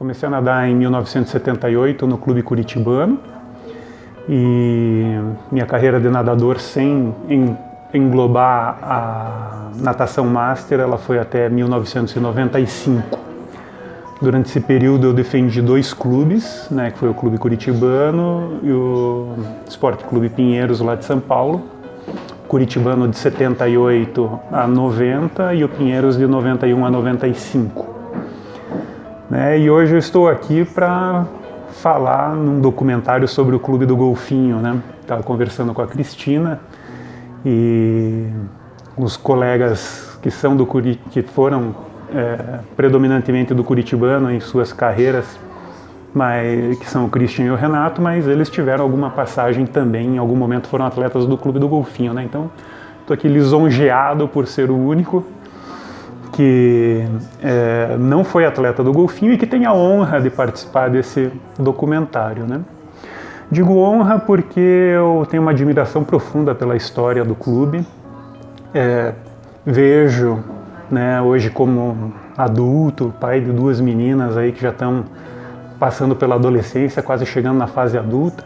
Comecei a nadar em 1978 no Clube Curitibano e minha carreira de nadador sem englobar a natação master, ela foi até 1995. Durante esse período eu defendi 2 clubes, né, que foi o Clube Curitibano e o Esporte Clube Pinheiros lá de São Paulo. Curitibano de 78 a 90 e o Pinheiros de 91 a 95. Né, e hoje eu estou aqui para falar num documentário sobre o Clube do Golfinho, né? Estava conversando com a Cristina e os colegas que são que foram predominantemente do Curitibano em suas carreiras, mas que são o Christian e o Renato, mas eles tiveram alguma passagem também, em algum momento foram atletas do Clube do Golfinho, né? Então estou aqui lisonjeado por ser o único que não foi atleta do Golfinho e que tem a honra de participar desse documentário, né? Digo honra porque eu tenho uma admiração profunda pela história do clube. Vejo, né, hoje como adulto, pai de 2 meninas aí que já estão passando pela adolescência, quase chegando na fase adulta,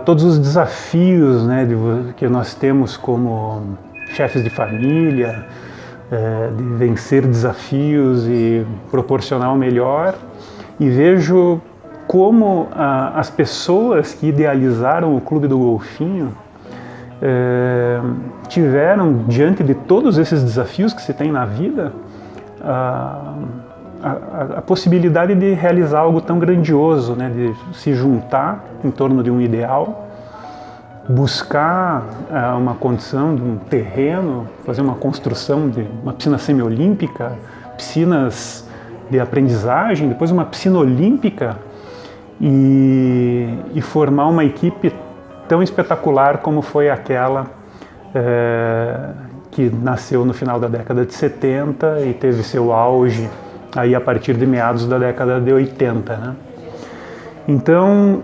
todos os desafios, né, que nós temos como chefes de família, de vencer desafios e proporcionar o melhor, e vejo como as pessoas que idealizaram o Clube do Golfinho tiveram, diante de todos esses desafios que se tem na vida, a possibilidade de realizar algo tão grandioso, né, de se juntar em torno de um ideal, buscar uma condição de um terreno, fazer uma construção de uma piscina semiolímpica, piscinas de aprendizagem, depois uma piscina olímpica e formar uma equipe tão espetacular como foi aquela que nasceu no final da década de 70 e teve seu auge aí a partir de meados da década de 80, né? Então,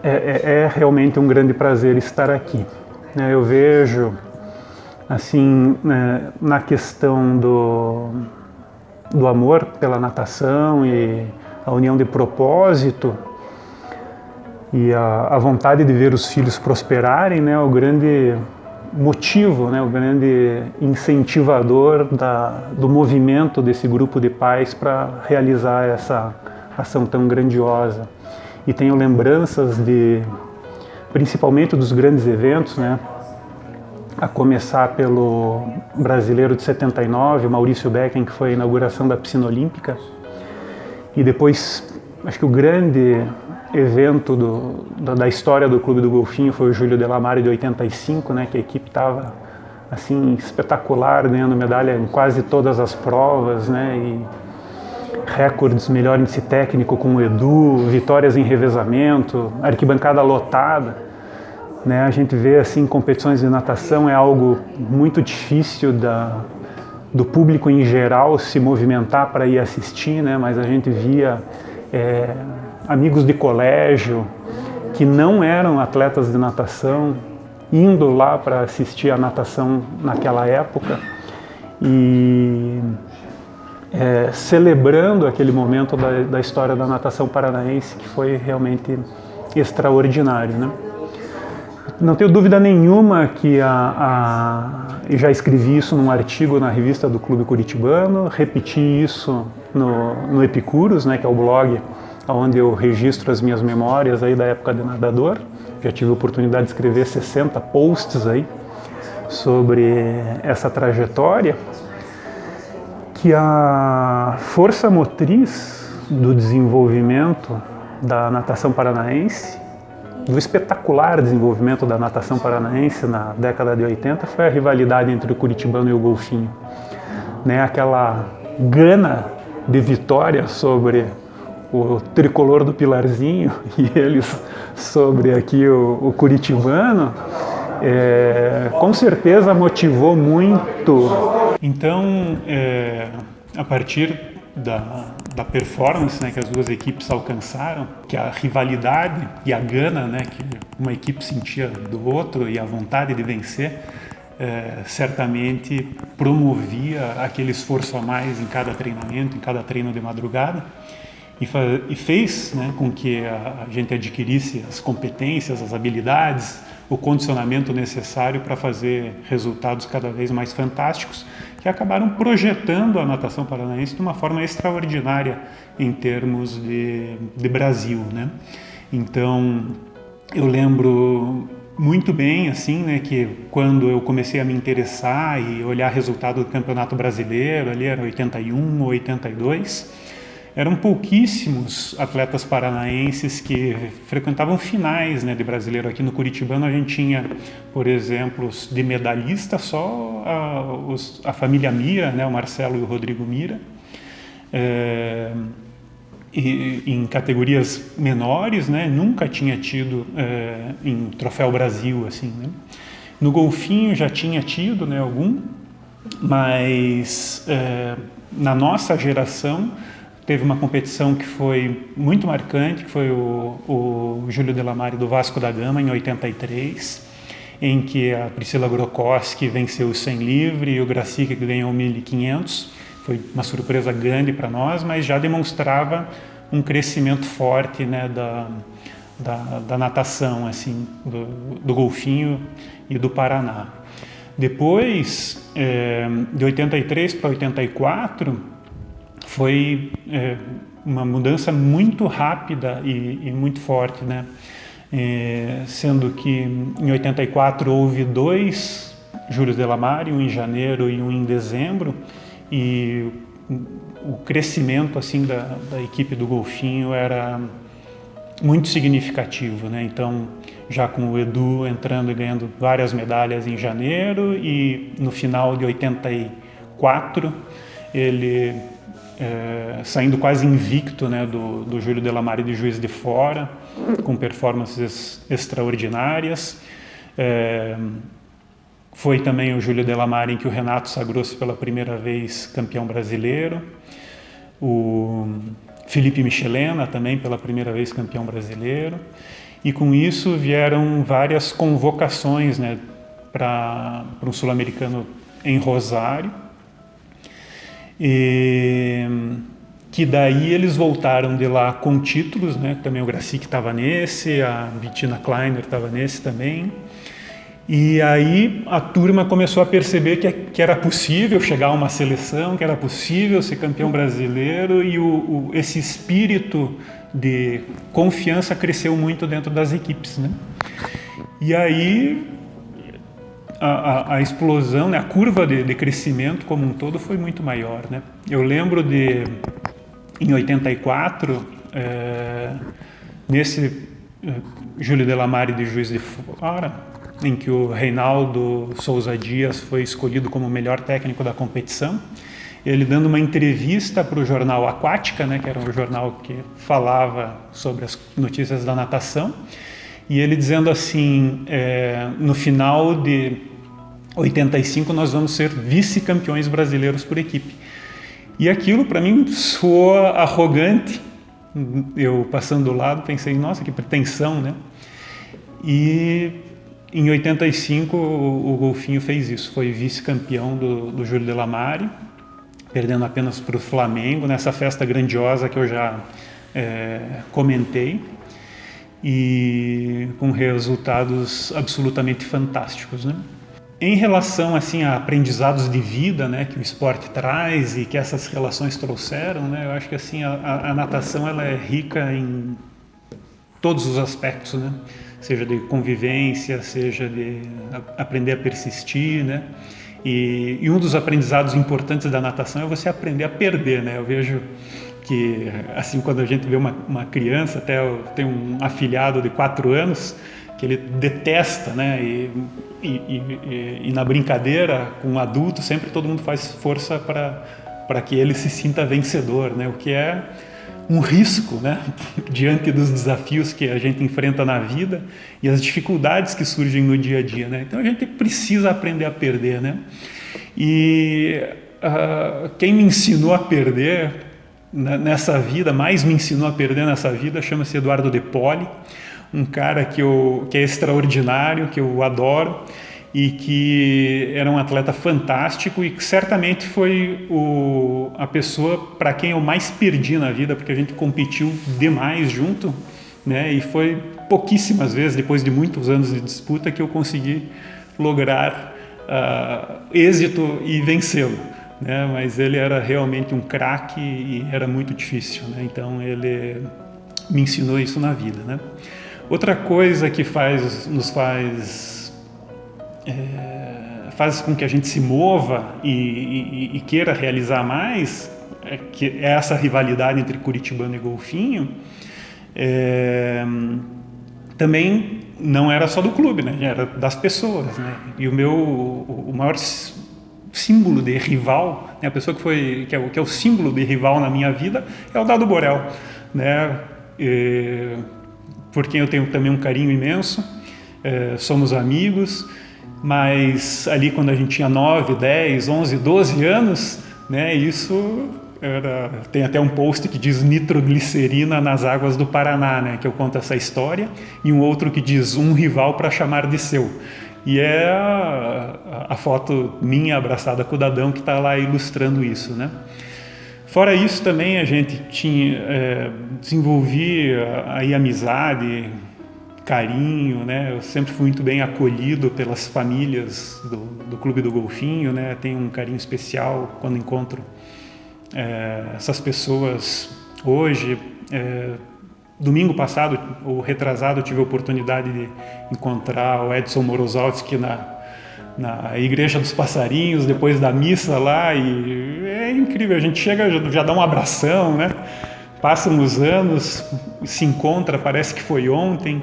é realmente um grande prazer estar aqui. Eu vejo, assim, na questão do amor pela natação e a união de propósito e a vontade de ver os filhos prosperarem, né, o grande motivo, né, o grande incentivador do movimento desse grupo de pais para realizar essa ação tão grandiosa. E tenho lembranças principalmente dos grandes eventos, né, a começar pelo Brasileiro de 79, Maurício Becken, que foi a inauguração da piscina olímpica, e depois, acho que o grande evento da história do Clube do Golfinho foi o Júlio Delamare de 85, né, que a equipe estava assim, espetacular, ganhando medalha em quase todas as provas, né, e recordes, melhor índice técnico com o Edu, vitórias em revezamento, arquibancada lotada, né? A gente vê assim, competições de natação é algo muito difícil do público em geral se movimentar para ir assistir, né? Mas a gente via amigos de colégio que não eram atletas de natação indo lá para assistir a natação naquela época e celebrando aquele momento da história da natação paranaense que foi realmente extraordinário, né? Não tenho dúvida nenhuma que eu já escrevi isso num artigo na revista do Clube Curitibano, repeti isso no Epicurus, né, que é o blog onde eu registro as minhas memórias aí da época de nadador. Já tive a oportunidade de escrever 60 posts aí sobre essa trajetória, que a força motriz do desenvolvimento da natação paranaense, do espetacular desenvolvimento da natação paranaense na década de 80, foi a rivalidade entre o Curitibano e o Golfinho, né? Aquela gana de vitória sobre o tricolor do Pilarzinho e eles sobre aqui o Curitibano, com certeza motivou muito. Então, a partir da performance, né, que as duas equipes alcançaram, que a rivalidade e a gana, né, que uma equipe sentia do outro e a vontade de vencer, certamente promovia aquele esforço a mais em cada treinamento, em cada treino de madrugada, e fez, né, com que a gente adquirisse as competências, as habilidades, o condicionamento necessário para fazer resultados cada vez mais fantásticos, que acabaram projetando a natação paranaense de uma forma extraordinária em termos de Brasil, né? Então, eu lembro muito bem, assim, né, que quando eu comecei a me interessar e olhar resultado do Campeonato Brasileiro, ali era 81 ou 82, eram pouquíssimos atletas paranaenses que frequentavam finais, né, de brasileiro. Aqui no Curitibano a gente tinha, por exemplo, de medalhista só a família Mira, né, o Marcelo e o Rodrigo Mira. E em categorias menores, né, nunca tinha tido em Troféu Brasil, assim, né. No golfinho já tinha tido, né, algum, mas na nossa geração teve uma competição que foi muito marcante, que foi o Júlio Delamare do Vasco da Gama, em 83, em que a Priscila Grokoski venceu o 100 livre e o Gracic ganhou o 1.500. Foi uma surpresa grande para nós, mas já demonstrava um crescimento forte, né, da natação, assim, do golfinho e do Paraná. Depois, de 83 para 84, foi uma mudança muito rápida e muito forte, né? Sendo que em 84 houve 2 Júlio Delamare, um em janeiro e um em dezembro, e o crescimento, assim, da equipe do golfinho era muito significativo, né? Então, já com o Edu entrando e ganhando várias medalhas em janeiro, e no final de 84 ele saindo quase invicto, né, do Júlio Delamare de Juiz de Fora, com performances extraordinárias. Foi também o Júlio Delamare em que o Renato sagrou-se pela primeira vez campeão brasileiro. O Felipe Michelena também pela primeira vez campeão brasileiro. E com isso vieram várias convocações, né, para um sul-americano em Rosário. E que daí eles voltaram de lá com títulos, né? Também o Gracic estava nesse, a Bettina Kleiner estava nesse também. E aí a turma começou a perceber que era possível chegar a uma seleção, que era possível ser campeão brasileiro, e esse espírito de confiança cresceu muito dentro das equipes, né? E aí a explosão, né, a curva de crescimento como um todo foi muito maior, né? Eu lembro em 84, nesse Júlio Delamare de Juiz de Fora, em que o Reinaldo Souza Dias foi escolhido como o melhor técnico da competição, ele dando uma entrevista para o jornal Aquática, né, que era um jornal que falava sobre as notícias da natação, e ele dizendo assim, no final de 85 nós vamos ser vice-campeões brasileiros por equipe. E aquilo para mim soou arrogante. Eu passando do lado pensei, nossa, que pretensão, né? E em 85 o golfinho fez isso, foi vice-campeão do Júlio Delamare, perdendo apenas para o Flamengo nessa festa grandiosa que eu já comentei, e com resultados absolutamente fantásticos, né? Em relação, assim, a aprendizados de vida, né, que o esporte traz e que essas relações trouxeram, né, eu acho que, assim, a natação ela é rica em todos os aspectos, né, seja de convivência, seja de aprender a persistir, né, e um dos aprendizados importantes da natação é você aprender a perder, né. Eu vejo que, assim, quando a gente vê uma criança, até eu tenho um afilhado de 4 anos que ele detesta, né, e na brincadeira com um adulto sempre todo mundo faz força para que ele se sinta vencedor, né, o que é um risco, né, diante dos desafios que a gente enfrenta na vida e as dificuldades que surgem no dia a dia, né. Então a gente precisa aprender a perder, né. E quem me ensinou a perder nessa vida, mais me ensinou a perder nessa vida, chama-se Eduardo De Poli, um cara que é extraordinário, que eu adoro, e que era um atleta fantástico e que certamente foi a pessoa para quem eu mais perdi na vida, porque a gente competiu demais junto, né? E foi pouquíssimas vezes, depois de muitos anos de disputa, que eu consegui lograr êxito e vencê-lo, né? Mas ele era realmente um craque e era muito difícil, né? Então ele me ensinou isso na vida, né? Outra coisa que faz com que a gente se mova e queira realizar mais é essa rivalidade entre curitibano e golfinho. Também não era só do clube, né? Era das pessoas, né? E o maior símbolo de rival, né? A pessoa que é o símbolo de rival na minha vida é o Dado Borel, né? Por quem eu tenho também um carinho imenso, somos amigos, mas ali quando a gente tinha 9, 10, 11, 12 anos, né, isso tem até um post que diz nitroglicerina nas águas do Paraná, né, que eu conto essa história, e um outro que diz um rival para chamar de seu. E é a foto minha abraçada com o Dadão que está lá ilustrando isso, né? Fora isso também a gente desenvolvia aí amizade, carinho, né? Eu sempre fui muito bem acolhido pelas famílias do Clube do Golfinho, né? Tenho um carinho especial quando encontro essas pessoas hoje. Domingo passado, ou retrasado, eu tive a oportunidade de encontrar o Edson Morozowski na Igreja dos Passarinhos, depois da missa lá, e é incrível, a gente chega, já dá um abração, né? Passam os anos, se encontra, parece que foi ontem.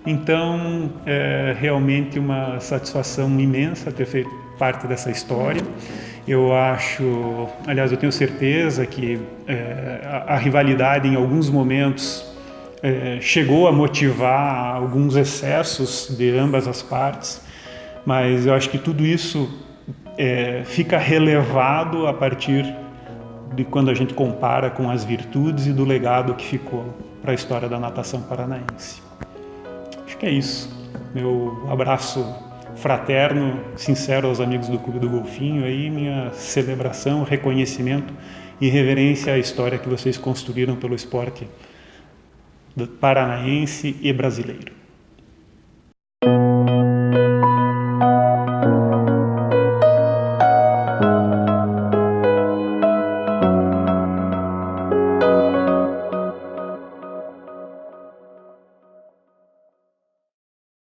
Então, é realmente uma satisfação imensa ter feito parte dessa história. Eu acho, aliás, eu tenho certeza que a rivalidade em alguns momentos chegou a motivar alguns excessos de ambas as partes, mas eu acho que tudo isso fica relevado a partir de quando a gente compara com as virtudes e do legado que ficou para a história da natação paranaense. Acho que é isso. Meu abraço fraterno, sincero aos amigos do Clube do Golfinho, aí minha celebração, reconhecimento e reverência à história que vocês construíram pelo esporte paranaense e brasileiro.